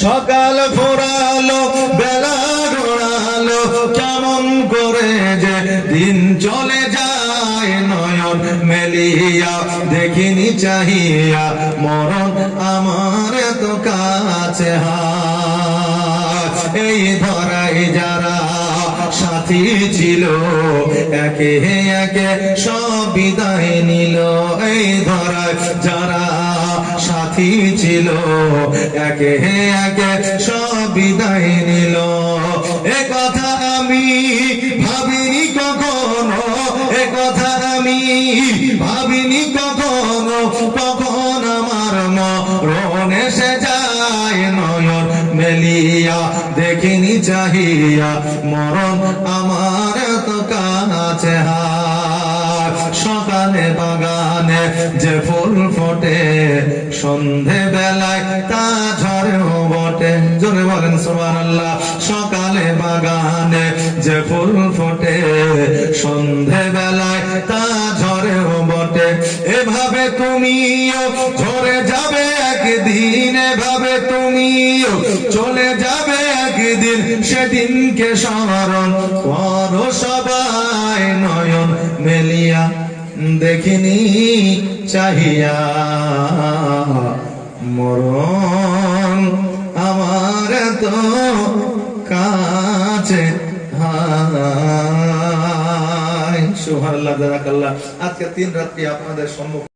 সকাল ফুরালো বেলা গড়ালো কেমন করে যে দিন চলে যায় নয়ন মেলিয়া দেখিনি চাহিয়া মরণ আমার তো কাছে এই ধরাই যারা সাথী ছিল একে একে সব বিদায় নিল এই ধরায় যারা সাথী ছিল একে একে সব বিদায় নিল এ কথা আমি ভাবিনি কখনো এ কথা আমি ভাবিনি কখনো তখন আমার মরণ এসে যায় নয়ন মেলিয়া দেখিনি চাহিয়া মরণ আমার তো কাছে সকালে বাগানে যে ফুল ফোটে সন্ধে বেলায় তা ঝরেও বটে জোরে বলেন সুবহানাল্লাহ সকালে বাগানে যে ফুল ফোটে সন্ধে বেলায় তা ঝরেও বটে এভাবে তুমিও ঝরে যাবে একদিন এভাবে তুমিও চলে যাবে একদিন সেদিনকে স্মরণ করো সবাই নয়ন মেলিয়া দেখিনি চাহিয়া মরণ আমার তো কাছে সুবহানাল্লাহ জাযাকাল্লাহ আজকে 3 রাত্রি আপনাদের সম্মুখে